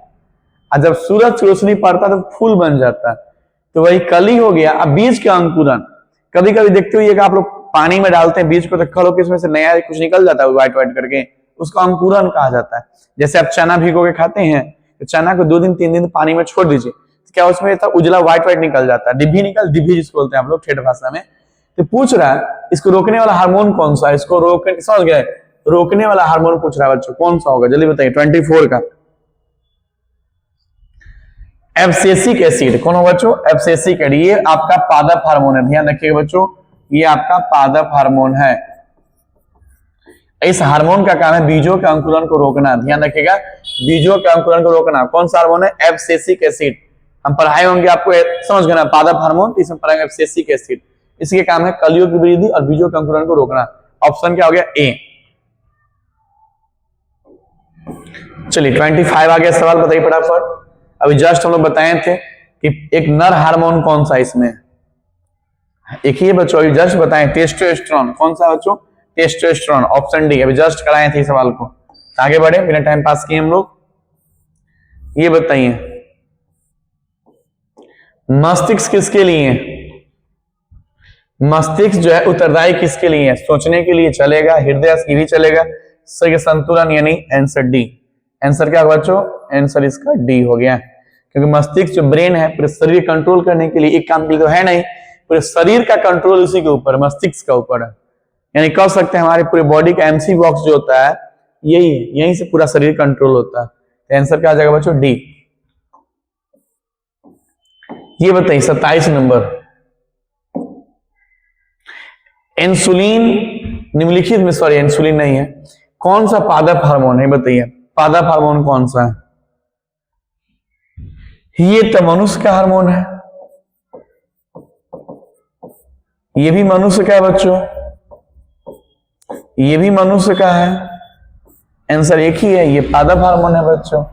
और जब सूरज की रोशनी पड़ता है तो फूल बन जाता है, तो वही कली हो गया। अब बीज के अंकुरन, कभी कभी देखते हुए आप लोग पानी में डालते हैं बीज को, तो खड़ो किसमें से नया कुछ निकल जाता है व्हाइट व्हाइट करके, उसको अंकुरन कहा जाता है। जैसे आप चना भिगो के खाते हैं, तो चना को 2 दिन 3 दिन पानी में छोड़ दीजिए, क्या उसमें उजला व्हाइट व्हाइट निकल जाता है, डिब्बी जिसको बोलते हैं आप लोग ठेठ भाषा में, तो पूछ रहा है इसको रोकने वाला हार्मोन कौन सा है, इसको रोकने, समझ गए, रोकने वाला हार्मोन पूछ रहा है बच्चों, कौन सा होगा जल्दी बताइए। 24 का एब्सिसिक एसिड कौन होगा बच्चों, एब्सिसिक एसिड, ये आपका पादप हार्मोन है, ध्यान रखिएगा बच्चों, ये आपका पादप हार्मोन है। इस हार्मोन का काम है बीजों के अंकुरण को रोकना, ध्यान रखिएगा, बीजों के अंकुरण को रोकना। कौन सा हार्मोन है, एब्सिसिक एसिड। हम पढ़ाए होंगे आपको, समझ गए ना, पादप हार्मोन, इसमें पढ़ाएंगे एब्सिसिक एसिड। इसके काम है कलियों की वृद्धि और बीजों के अंकुरण को रोकना। ऑप्शन क्या हो गया, ए। चलिए 25 आ गया सवाल, बताइए फटाफट। अभी जस्ट हम लोग बताए थे कि एक नर हार्मोन कौन सा इसमें, एक ही बच्चों अभी जस्ट बताएं, टेस्टोस्टेरोन। कौन सा बच्चों, टेस्टोस्टेरोन, ऑप्शन डी। अभी जस्ट कराए थे इस सवाल को, आगे बढ़े बिना टाइम पास किए हम लोग। ये बताइए मस्तिष्क किसके लिए, मस्तिष्क जो है उत्तरदायी किसके लिए है, सोचने के लिए चलेगा, हृदय की भी चलेगा, शरीर संतुलन, यानी आंसर डी। आंसर क्या होगा बच्चों, आंसर इसका डी हो गया, क्योंकि मस्तिष्क जो ब्रेन है पूरे शरीर कंट्रोल करने के लिए, एक काम के लिए तो है नहीं, पूरे शरीर का कंट्रोल उसी के ऊपर, मस्तिष्क का ऊपर है। यानी कह सकते हैं हमारे पूरे बॉडी का एमसी बॉक्स जो होता है यही है, यहीं से पूरा शरीर कंट्रोल होता है। तो आंसर क्या आ जाएगा बच्चों, डी। ये बताइए 27 नंबर, इंसुलिन निम्नलिखित में, सॉरी इंसुलिन नहीं है, कौन सा पादप हार्मोन है, बताइए पादप हार्मोन कौन सा है। ये तो मनुष्य का हार्मोन है, ये भी मनुष्य का है बच्चों, ये भी मनुष्य का है, आंसर एक ही है, ये पादप हार्मोन है बच्चों।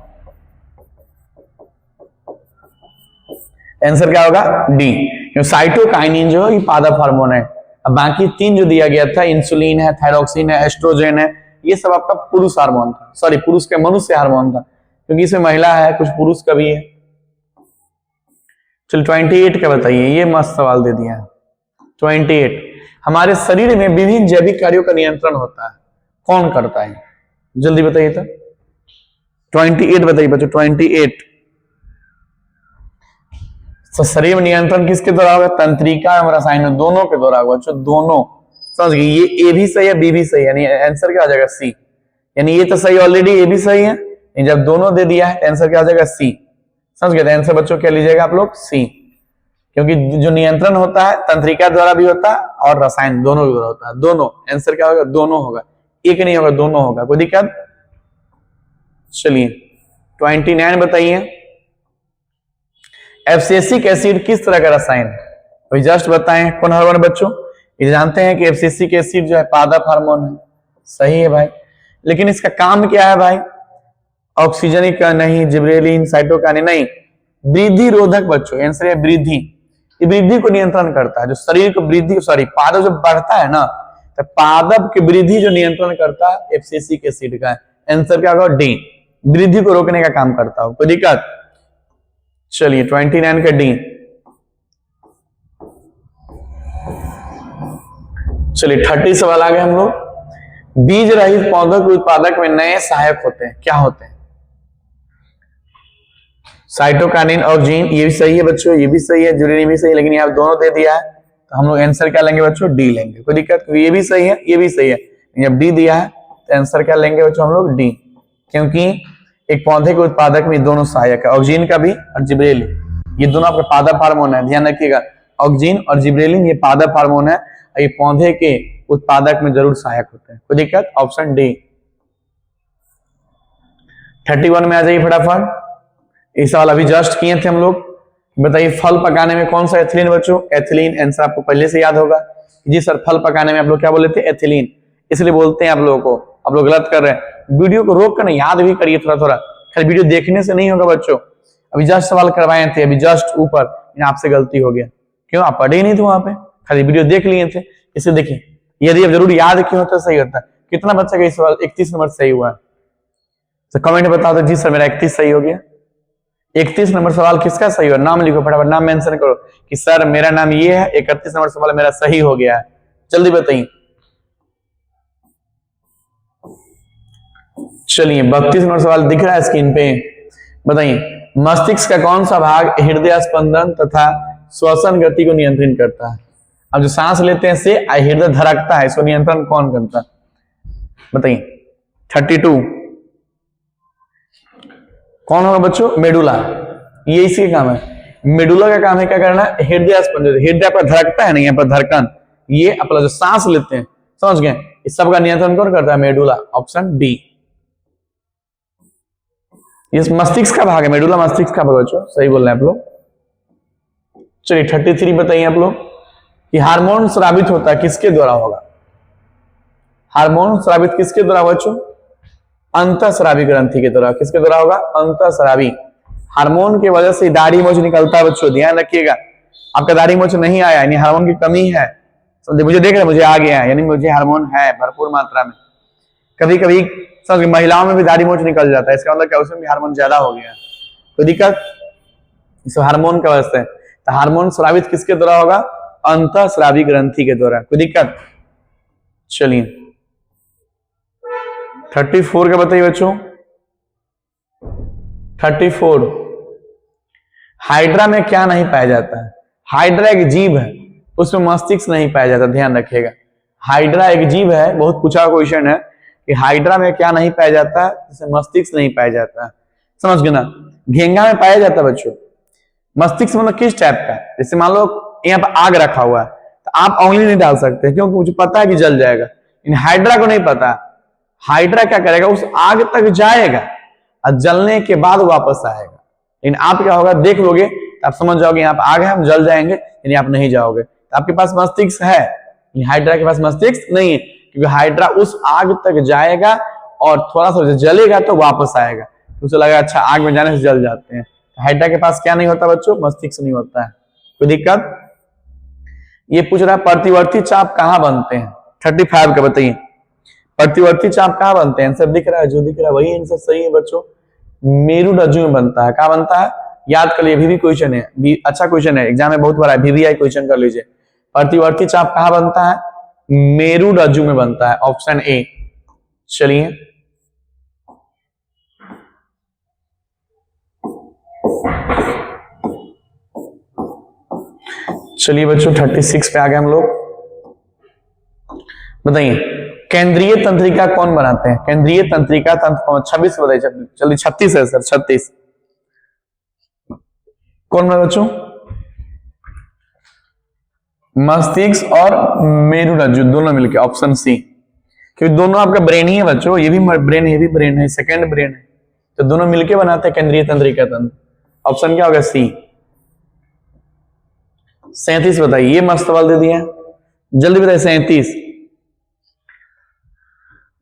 आंसर क्या होगा, डी। साइटोकाइनिन जो है ये पादप हार्मोन है। अब बाकी तीन जो दिया गया था, इंसुलिन है, थायरोक्सिन है, एस्ट्रोजन है, ये सब आपका पुरुष हार्मोन था, सॉरी पुरुष के मनुष्य हार्मोन था, क्योंकि इसमें महिला है, कुछ पुरुष का भी है। चलो 28 का बताइए, ये मस्त सवाल दे दिया है। 28, हमारे शरीर में विभिन्न जैविक कार्यों का नियंत्रण होता है, कौन करता है, जल्दी बताइए तो। 28 बताइए बच्चों, 28। तो शरीर में नियंत्रण किसके द्वारा होगा, तंत्रिका एवं रसायन दोनों के द्वारा होगा बच्चों, दोनों। समझ गए, ये ए भी सही है, बी भी सही है, यानी आंसर क्या आ जाएगा, सी। यानी ये तो सही ऑलरेडी, ए भी सही है, जब दोनों दे दिया है आंसर क्या आ जाएगा, सी। समझ गए, आंसर बच्चों क्या लीजिएगा आप लोग, सी। क्योंकि जो नियंत्रण होता है तंत्रिका द्वारा भी होता है और रसायन दोनों द्वारा होता है, दोनों। आंसर क्या होगा, दोनों होगा, एक नहीं होगा, दोनों होगा, कोई दिक्कत। चलिए 29 बताइए, एब्सिसिक एसिड किस तरह का रसायन, अभी जस्ट बताएं कौन हार्मोन बच्चों। ये जानते हैं कि एब्सिसिक एसिड जो है पादप हार्मोन है, सही है भाई, लेकिन इसका काम क्या है भाई, ऑक्सीजनिक का नहीं, जिब्रेलिन, साइटोकाइनिन नहीं, वृद्धि रोधक बच्चों, आंसर है वृद्धि। ये वृद्धि को नियंत्रण करता है, जो शरीर को वृद्धि, सॉरी पादप जब बढ़ता है ना, तो पादप की वृद्धि जो नियंत्रण करता है एब्सिसिक एसिड का, आंसर क्या होगा, डी। वृद्धि को रोकने का काम करता हो, कोई दिक्कत। चलिए 29 का डी। चलिए 30 सवाल आ गए हम लोग। बीज रहित पौधों के उत्पादक में नए सहायक होते हैं, क्या होते हैं, साइटोकाइनिन, ऑक्सीजन, ये भी सही है बच्चों, ये भी सही है, जुरेनियम भी सही है, लेकिन यहाँ दोनों दे दिया है, तो हम लोग आंसर क्या लेंगे बच्चों, डी लेंगे, कोई दिक्कत। ये भी सही है, ये भी सही है, जब डी दिया है तो आंसर क्या लेंगे बच्चों, हम लोग डी, क्योंकि एक पौधे के उत्पादक में दोनों सहायक है, ऑक्सीजन का भी और जिब्रेलिन, ये दोनों आपके पादप हार्मोन है, ध्यान रखिएगा, ऑक्सीजन और जिब्रेलिन ये पादप हार्मोन है, ये पौधे के उत्पादक में जरूर सहायक होते हैं, कोई दिक्कत, ऑप्शन डी। 31 में आ जाइए फटाफट, इस सवाल अभी जस्ट किए थे हम लोग। बताइए फल पकाने में कौन सा एथिलीन बच्चों, एथिलीन, आंसर आपको पहले से याद होगा। जी सर, फल पकाने में आप लोग क्या बोले थे, एथिलीन, इसलिए बोलते हैं आप लोगों को, आप लोग गलत कर रहे हैं। वीडियो को रोक कर याद भी करिए थोड़ा थोड़ा, खाली वीडियो देखने से नहीं होगा बच्चों। अभी जस्ट सवाल करवाए थे, अभी जस्ट ऊपर, आपसे गलती हो गया, क्यों, आप पढ़े ही नहीं थे वहां पे, खाली वीडियो देख लिए थे। इसे देखिए, यदि आप जरूर याद क्यों होता सही होता। कितना बच्चा का इस सवाल 31 नंबर सही हुआ है, तो कमेंट बता दो। जी सर मेरा 31 सही हो गया। 31 नंबर सवाल किसका सही हुआ, नाम लिखो फटाफट, नाम मेंशन करो कि सर मेरा नाम ये है, 31 नंबर सवाल मेरा सही हो गया है, जल्दी बताइए। चलिए 32 नंबर सवाल दिख रहा है स्क्रीन पे, बताइए मस्तिष्क का कौन सा भाग हृदय स्पंदन तथा श्वसन गति को नियंत्रित करता है। अब जो सांस लेते हैं से हृदय धड़कता है, इसको नियंत्रण कौन करता है बताइए। 32 कौन होगा बच्चों? मेडुला। ये इसी का काम है, मेडुला का काम है क्या करना? हृदय स्पंद, हृदय पर धड़कता है नहीं, यहाँ पर धड़कन, ये अपना जो सांस लेते हैं, समझ गए, इस सब का नियंत्रण कौन करता है? मेडुला। Option D. ये मस्तिष्क का भाग है, मेडुला मस्तिष्क का भाग बच्चों, सही बोल रहे हैं आप लोग। चलिए 33 बताइए आप लोग कि हार्मोन स्रावित होता है किसके द्वारा होगा? हार्मोन स्रावित किसके द्वारा बच्चों? अंतःस्रावी ग्रंथि के द्वारा। किसके द्वारा होगा? अंतःस्रावी। हार्मोन की वजह से दाढ़ी मोछ निकलता है बच्चों, ध्यान रखिएगा। आपका दाढ़ी मोछ नहीं आया यानी हार्मोन की कमी है, समझे, मुझे देख रहे, मुझे आ गया है यानी मुझे हार्मोन है भरपूर मात्रा में। कभी कभी समझ, महिलाओं में भी दाढ़ी मोछ निकल जाता है, इसका मतलब क्या? उसमें भी हार्मोन ज्यादा हो गया, कोई दिक्कत? इस हार्मोन की वजह से। तो हार्मोन स्रावित किसके द्वारा होगा? अंतःस्रावी ग्रंथि के द्वारा। कोई दिक्कत? चलिए 34 का बताइए बच्चों। 34 हाइड्रा में क्या नहीं पाया जाता है? हाइड्रा एक जीव है, उसमें मस्तिष्क नहीं पाया जाता, ध्यान रखिएगा। हाइड्रा एक जीव है, बहुत पूछा क्वेश्चन है कि हाइड्रा में क्या नहीं पाया जाता है? जिसमें मस्तिष्क नहीं पाया जाता है, समझ गए ना। घेंगा में पाया जाता है बच्चों मस्तिष्क, मतलब किस टाइप का? जैसे मान लो यहाँ पर आग रखा हुआ है तो आप उंगली नहीं डाल सकते क्योंकि मुझे पता है कि जल जाएगा, इन हाइड्रा को नहीं पता। हाइड्रा क्या करेगा? उस आग तक जाएगा और जलने के बाद वापस आएगा। लेकिन आप क्या होगा, देख लोगे तो आप समझ जाओगे यहाँ पर आग है, हम जल जाएंगे, यानी आप नहीं जाओगे। तो आपके पास मस्तिष्क है, हाइड्रा के पास मस्तिष्क नहीं है, क्योंकि हाइड्रा उस आग तक जाएगा और थोड़ा सा जलेगा तो वापस आएगा। उसे लगा अच्छा आग में जाने से जल जाते हैं। हाइड्रा के पास क्या नहीं होता बच्चों? मस्तिष्क नहीं होता है। कोई दिक्कत? ये पूछ रहा है प्रतिवर्ती चाप कहाँ बनते हैं? 35 का बताइए, प्रतिवर्ती चाप कहाँ बनते हैं? आंसर दिख रहा है, जो दिख रहा है वही आंसर सही है बच्चों। मेरुरज्जु में बनता है। कहाँ बनता है? याद कर लिए, भी क्वेश्चन है, भी अच्छा क्वेश्चन है, एग्जाम में बहुत बड़ा है, VVI क्वेश्चन कर लीजिए। प्रतिवर्ती चाप कहाँ बनता है? मेरुरज्जु में बनता है, ऑप्शन ए। चलिए चलिए बच्चों 36 पे आ गए हम लोग। बताइए केंद्रीय तंत्रिका कौन बनाते हैं? केंद्रीय तंत्रिका तंत्र 26 बताइए। चलिए 36 है सर, 36 कौन बना बच्चों? मस्तिष्क और मेरुरज्जु दोनों मिलकर, ऑप्शन सी। क्योंकि दोनों आपका ब्रेन ही है बच्चों, ये भी ब्रेन है, ये भी ब्रेन है, सेकंड ब्रेन है, तो दोनों मिलके बनाते हैं केंद्रीय तंत्रिका तंत्र। ऑप्शन क्या होगा? सी। 37 बताइए, ये मस्त सवाल दे दिया, जल्दी बताइए। 37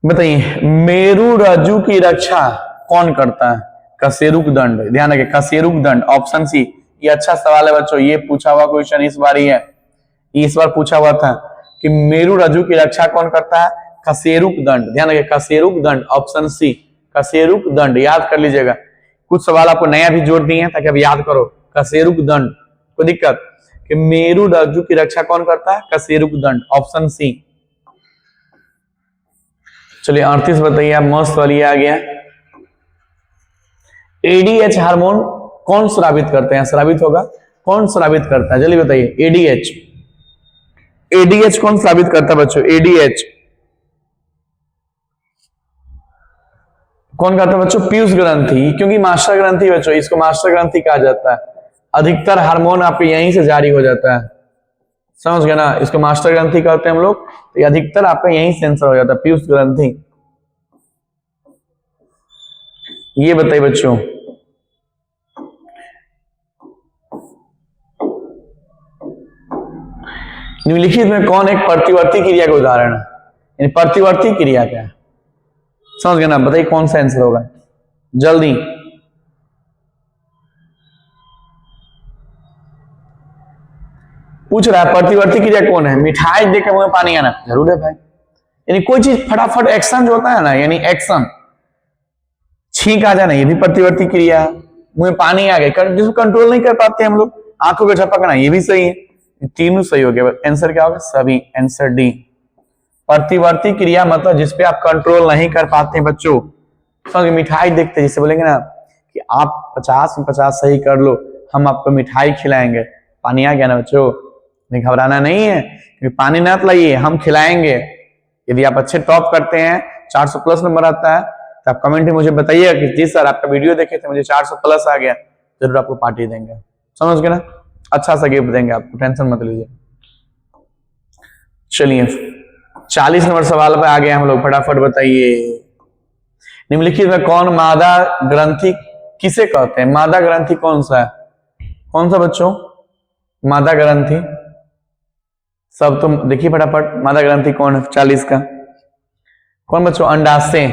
बताइए मेरुरज्जु की रक्षा कौन करता है? कशेरुक दंड। ध्यान रखिए, कशेरुक दंड, ऑप्शन सी। ये अच्छा सवाल है बच्चों, ये पूछा हुआ क्वेश्चन इस बार ही है, इस बार पूछा हुआ था कि मेरुरज्जु की रक्षा कौन करता है? कशेरुक दंड। ध्यान रखिए, कशेरुक दंड, ऑप्शन सी, कशेरुक दंड। याद कर लीजिएगा, कुछ सवाल आपको नया भी जोड़ दिए हैं ताकि आप याद करो। कशेरुक दंड। कोई दिक्कत? कि मेरुरज्जु की रक्षा कौन करता है? कशेरुक दंड, ऑप्शन सी। चलिए 38 बताइए, आप मस्त वाली आ गया। एडीएच हार्मोन कौन स्रावित करते हैं? स्रावित होगा, कौन स्रावित करता है? जल्दी बताइए। एडीएच, एडीएच कौन स्रावित करता है बच्चों? एडीएच कौन करता है बच्चों? पीयूष ग्रंथि, क्योंकि मास्टर ग्रंथि बच्चों, इसको मास्टर ग्रंथि कहा जाता है। अधिकतर हार्मोन आपके यहीं से जारी हो जाता है, समझ गए ना, इसको मास्टर ग्रंथि कहते हैं हम लोग। तो अधिकतर आपका यहीं सेंसर हो जाता है, पीयूष ग्रंथि। ये बताइए बच्चों, निम्नलिखित में कौन एक प्रतिवर्ती क्रिया का उदाहरण है? यानी प्रतिवर्ती क्रिया क्या है? समझ गए ना, बताइए कौन सा आंसर होगा जल्दी। पूछ रहा है प्रतिवर्ती क्रिया कौन है? मिठाई देकर मुंह में पानी आना, जरूर है भाई। यानी कोई चीज फटाफट एक्शन जो होता है ना, यानी एक्शन, छींक आ जाना, ये भी प्रतिवर्ती क्रिया है। मुंह में पानी आ गया, जिसको कंट्रोल नहीं कर पाते हम लोग, आंखों को झपकना, ये भी सही है। तीनों सही हो गया, आंसर क्या होगा? सभी, आंसर डी। प्रतिवर्ती क्रिया मतलब जिसपे आप कंट्रोल नहीं कर पाते बच्चों। समझ, मिठाई देखते जैसे बोलेंगे ना कि आप 50 में 50 सही कर लो, हम आपको मिठाई खिलाएंगे, पानी आ गया ना बच्चों, नहीं, घबराना नहीं है, क्योंकि पानी ना लाइए, हम खिलाएंगे। यदि आप अच्छे टॉप करते हैं, 400 प्लस नंबर आता है, तो आप कमेंट में मुझे बताइए कि जी सर आपका वीडियो देखे थे, मुझे 400 प्लस आ गया, जरूर आपको पार्टी देंगे। समझ गए ना? अच्छा सा गिफ्ट देंगे आपको, टेंशन मत लीजिए। चलिए 40 नंबर सवाल पे आ गए हम लोग, फटाफट बताइए। निम्नलिखित में कौन मादा ग्रंथि किसे कहते हैं? मादा ग्रंथि कौन सा है? कौन सा बच्चों मादा ग्रंथि? सब तुम देखिए फटाफट, मादा ग्रंथि कौन है 40 का? कौन बच्चों? अंडाशय।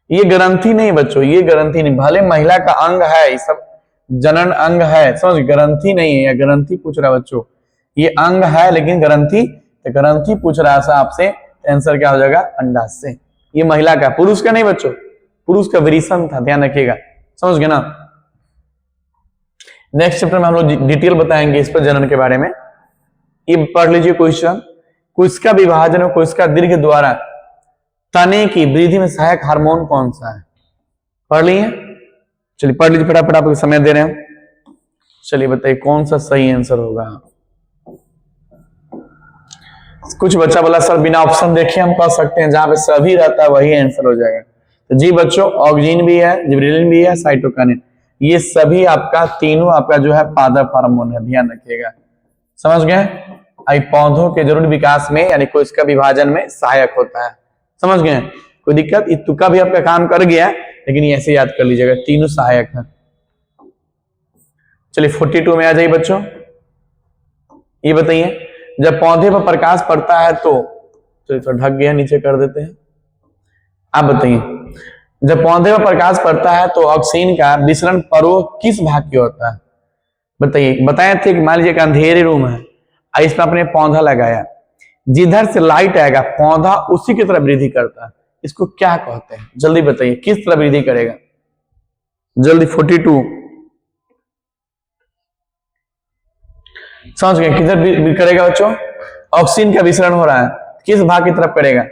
ये ग्रंथि नहीं बच्चों, ये ग्रंथि नहीं, भले महिला का अंग है, ये सब जनन अंग है, समझ, ग्रंथि नहीं है। ग्रंथि पूछ रहा बच्चों, ये अंग है लेकिन ग्रंथि, तो ग्रंथि पूछ रहा है आपसे, आंसर क्या हो जाएगा? अंडाशय। ये महिला का, पुरुष का नहीं बच्चों, पुरुष का वृषण था, ध्यान रखिएगा। समझ गए ना? नेक्स्ट चैप्टर में हम लोग डिटेल बताएंगे इस पर, जनन के बारे में। ये पढ़ लीजिए क्वेश्चन, कोशिका विभाजन और कोशिका दीर्घ द्वारा तने की वृद्धि में सहायक हार्मोन कौन सा है? पढ़ लिए? चलिए पढ़ लीजिए फटाफट, आपको समय दे रहे हैं। चलिए बताइए कौन सा सही आंसर होगा। कुछ बच्चा बोला सर बिना ऑप्शन देखे हम कह सकते हैं, जहां पे सभी रहता है वही आंसर हो जाएगा। तो जी बच्चों, ऑक्सीन भी है, जिबरेलिन भी है, साइटोकाइनिन, ये सभी आपका तीनों आपका जो है पादप हार्मोन है, ध्यान रखिएगा। समझ गए? पौधों के जरूर विकास में यानी कोशिका विभाजन में सहायक होता है। समझ गए? कोई दिक्कत? तुक्का भी आपका काम कर गया, लेकिन ये ऐसे याद कर लीजिएगा, तीनों सहायक है। चलिए 42 में आ जाइए बच्चों। ये बताइए, जब पौधे पर प्रकाश पड़ता है तो ढक गया, नीचे कर देते हैं। आप बताइए, जब पौधे पर प्रकाश पड़ता है तो ऑक्सीन का विसरण परोह किस भाग की होता है? बताइए। बताए थे कि मान लीजिए एक अंधेरे रूम है, इसमें आपने पौधा लगाया, जिधर से लाइट आएगा पौधा उसी की तरफ वृद्धि करता है, इसको क्या कहते हैं? जल्दी बताइए, किस तरह वृद्धि करेगा? जल्दी 42। समझ गए? किधर करेगा बच्चों? ऑक्सीजन का विसरण हो रहा है, किस भाग की तरफ करेगा?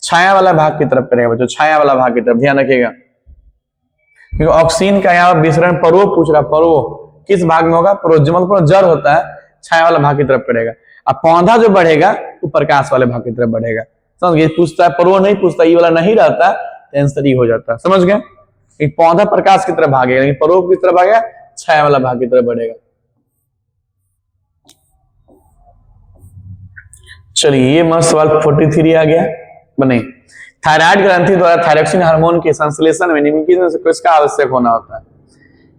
छाया वाला भाग की तरफ करेगा बच्चों, छाया वाला भाग की तरफ, ध्यान रखिएगा। क्योंकि ऑक्सीजन का यहाँ विसरण परोह पूछ रहा, परोह किस भाग में होगा? परोह जड़ होता है, छाया वाला भाग की तरफ करेगा। अब पौधा जो बढ़ेगा वो प्रकाश वाले भाग की तरफ बढ़ेगा। समझ गए? पूछता है, परोह नहीं पूछता, ये वाला नहीं रहता, आंसर ही हो जाता है। समझ गए? पौधा प्रकाश की तरफ भागेगा, लेकिन परोह की तरफ भागेगा, छाया वाला भाग की तरफ बढ़ेगा। चलिए ये मस्त सवाल 43 आ गया। बने, थायराइड ग्रंथि द्वारा थायरॉक्सिन हार्मोन के संश्लेषण में निम्नलिखित में से किसका आवश्यक होना होता है?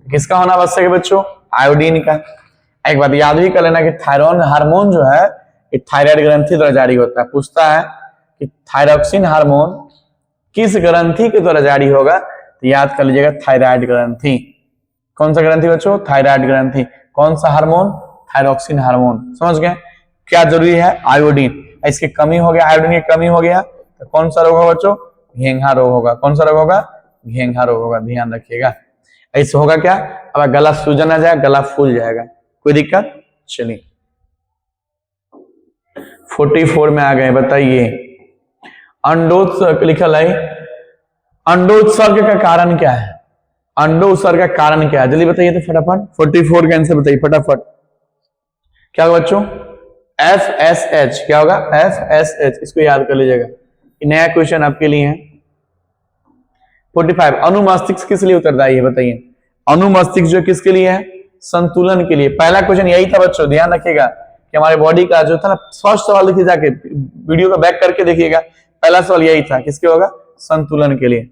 किसका होना आवश्यक है बच्चों? आयोडीन का। एक बात याद भी कर लेना कि थायरॉन हार्मोन जो है ये थायराइड ग्रंथि द्वारा जारी होता है। पूछता है कि थायरॉक्सिन हार्मोन किस ग्रंथि के द्वारा जारी होगा, तो याद कर लीजिएगा थायराइड ग्रंथि। कौन सा ग्रंथि बच्चों? थायराइड ग्रंथि। कौन सा हार्मोन? Thyroxine hormone. समझ गए? क्या जरूरी है? आयोडीन। इसकी कमी हो गया, आयोडीन की कमी हो गया तो कौन सा रोग होगा बच्चों? घेंघा रोग होगा। कौन सा रोग होगा? घेंघा रोग होगा, ध्यान रखिएगा। ऐसे होगा क्या? अब गला सूजन आ जाएगा, गला फूल जाएगा, कोई दिक्कत? चलिए 44 में आ गए। बताइए, अंडोत्सर्ग लिखल है, अंडोत्सर्ग का कारण क्या है? अंडोत्सर्ग का कारण क्या है? जल्दी बताइए तो फटाफट। 44 का आंसर बताइए फटाफट। क्या होगा बच्चों? FSH। क्या होगा? FSH। इसको याद कर लीजिएगा, नया क्वेश्चन आपके लिए है। 45, अनुमस्तिष्क किस लिए उत्तरदायी है? बताइए। अनुमस्तिष्क जो किसके लिए है? संतुलन के लिए। पहला क्वेश्चन यही था बच्चों, ध्यान रखिएगा कि हमारे बॉडी का जो था ना, फर्स्ट सवाल देखिए, जाके वीडियो का बैक करके देखिएगा, पहला सवाल यही था, किसके होगा? संतुलन के लिए।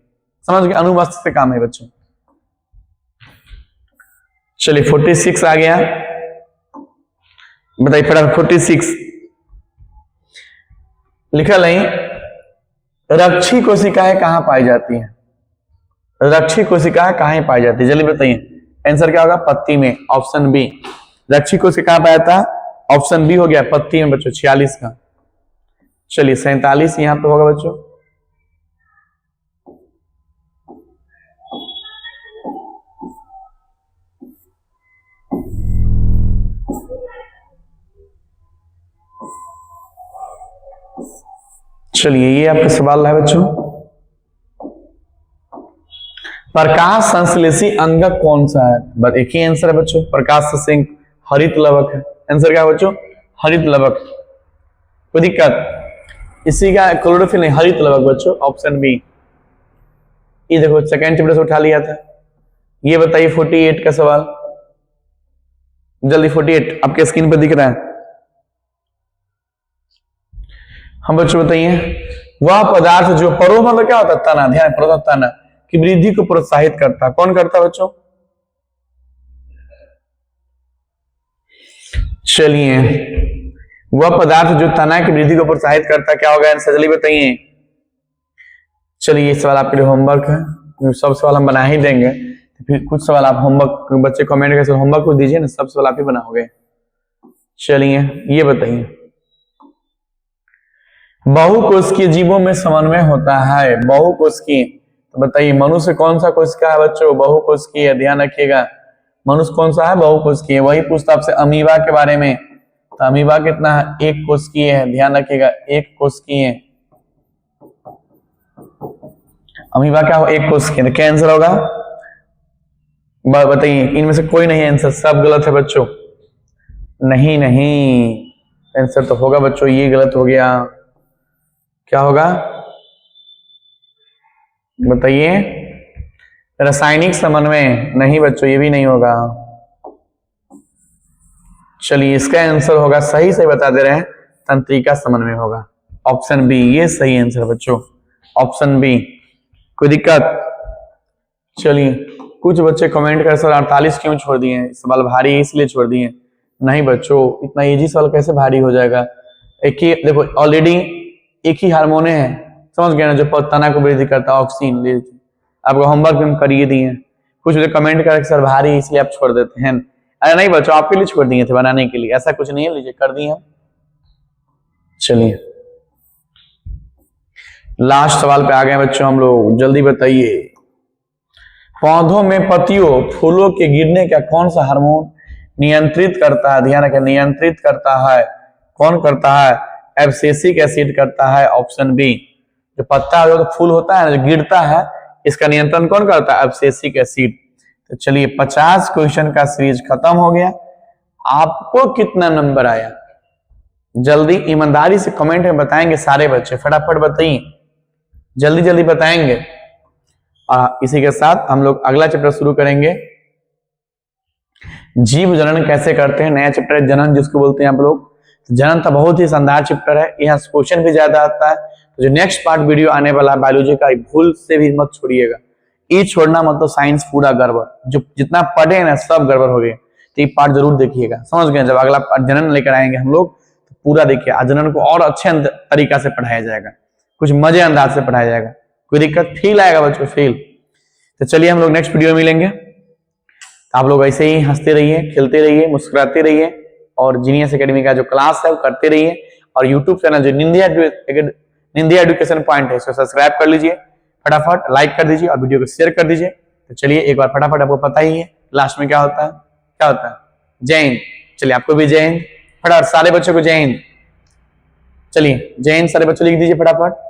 समझ गए? अनुमस्तिष्क से काम है बच्चों। चलिए 46 आ गया। बताइए फटाफट। 46 लिखा नहीं, रक्षी कोशिकाएं कहां पाई जाती हैं? रक्षी कोशिकाएं कहां पाई जाती है? जल्दी बताइए, आंसर क्या होगा? पत्ती में, ऑप्शन बी। रक्षी कोशिका कहां पाया था? ऑप्शन बी हो गया, पत्ती में बच्चों। 46 का। चलिए 47 यहां पे होगा बच्चों। चलिए ये आपका सवाल है बच्चों, प्रकाश संश्लेषी अंगक कौन सा है? बस एक ही आंसर है बच्चों, प्रकाश संश्लेषी हरित लवक है। आंसर क्या है बच्चों? हरित लवक, कोई दिक्कत? इसी का क्लोरोफिल नहीं, हरित लवक बच्चों, ऑप्शन बी। ये देखो सेकंड चैप्टर से उठा लिया था। ये बताइए 48 का सवाल, जल्दी 48 आपके स्क्रीन पर दिख रहा है। हम बच्चों बताइए, वह पदार्थ जो परो मतलब क्या होता है? तना, ध्यान, परो तना की वृद्धि को प्रोत्साहित करता है। कौन करता है बच्चों? चलिए, वह पदार्थ जो तना की वृद्धि को प्रोत्साहित करता है, क्या होगा आंसर? जल्दी बताइए। चलिए, ये सवाल आपके लिए होमवर्क है, सब सवाल हम बना ही देंगे, फिर कुछ सवाल आप होमवर्क, बच्चे कमेंट करके होमवर्क को दीजिए ना, सब सवाल आप ही बनाओगे। चलिए, ये बताइए, बहुकोशिकीय जीवों में समन्वय होता है। बहुकोशिकीय, तो बताइए मनुष्य कौन सा कोशिका है बच्चों? बहुकोशिकीय, ध्यान रखिएगा। मनुष्य कौन सा है? बहुकोशिकीय। वही पूछता आपसे अमीबा के बारे में, तो अमीबा कितना है? एक कोशिकीय है, ध्यान रखिएगा, एक कोशिकीय। अमीबा क्या हो? एक कोशिकीय। क्या आंसर होगा बताइए? इनमें से कोई नहीं आंसर, सब गलत है बच्चों। नहीं नहीं, आंसर तो होगा बच्चों, ये गलत हो गया। क्या होगा बताइए? रासायनिक समन्वय नहीं बच्चों, ये भी नहीं होगा। चलिए, इसका आंसर होगा, सही से बता दे रहे हैं, तंत्रिका समन्वय होगा, ऑप्शन बी। ये सही आंसर बच्चों, ऑप्शन बी। कोई दिक्कत? चलिए, कुछ बच्चे कमेंट कर सर 48 क्यों छोड़ दिए? सवाल भारी है इसलिए छोड़ दिए। नहीं बच्चों, इतना इजी सवाल कैसे भारी हो जाएगा? एक ही देखो, ऑलरेडी एक ही हार्मोन है, समझ गए ना, जो तना को वृद्धि करता है, ऑक्सीन। आपको होमवर्क में करिए दिए। कुछ कमेंट कर सर भारी इसलिए आप छोड़ देते हैं। अरे नहीं बच्चों, आपके लिए छोड़ दिए थे बनाने के लिए, ऐसा कुछ नहीं है, लीजिए कर दिए हम। चलिए, लास्ट सवाल पे आ गए बच्चों हम लोग, जल्दी बताइए। पौधों में पत्तियों, फूलों के गिरने का कौन सा हार्मोन नियंत्रित करता है? ध्यान रखें, नियंत्रित करता है। कौन करता है? एब्सिसिक एसिड करता है, ऑप्शन बी। जो पत्ता जो फूल होता है, जो गिरता है, इसका नियंत्रण कौन करता है? Abscisic acid. तो चलिए, 50 क्वेश्चन का सीरीज खत्म हो गया। आपको कितना नंबर आया? जल्दी ईमानदारी से कमेंट में बताएंगे सारे बच्चे, फटाफट बताइए, जल्दी जल्दी बताएंगे। इसी के साथ हम लोग अगला चैप्टर शुरू करेंगे, जीव जनन कैसे करते हैं। नया चैप्टर है जनन, जिसको बोलते हैं आप लोग। जनन तो बहुत ही शानदार चैप्टर है, यहाँ क्वेश्चन भी ज्यादा आता है। तो जो नेक्स्ट पार्ट वीडियो आने वाला बायोलॉजी का, भूल से भी मत छोड़िएगा। ये छोड़ना मतलब साइंस पूरा गड़बड़, जो जितना पढ़े ना सब गड़बड़ हो गए। तो ये पार्ट जरूर देखिएगा, समझ गए? जब अगला पार्ट जनन लेकर आएंगे हम लोग, तो पूरा देखिए, जनन को और अच्छे तरीका से पढ़ाया जाएगा, कुछ मजे अंदाज से पढ़ाया जाएगा। कोई दिक्कत? फील आएगा बच्चों, फील। तो चलिए, हम लोग नेक्स्ट वीडियो में मिलेंगे। आप लोग ऐसे ही हंसते रहिए, खेलते रहिए, मुस्कुराते रहिए, और जीनियस एकेडमी का जो क्लास है वो करते रहिए। और यूट्यूब चैनल जो निंदिया एजुकेशन पॉइंट है, इसको सब्सक्राइब कर लीजिए, फटाफट लाइक कर दीजिए और वीडियो को शेयर कर दीजिए। तो चलिए, एक बार फटाफट, आपको पता ही है लास्ट में क्या होता है, क्या होता है? जय हिंद। चलिए, आपको भी जय हिंद, फटाफट सारे बच्चों को जय हिंद। चलिए, जय हिंद सारे बच्चों लिख दीजिए फटाफट।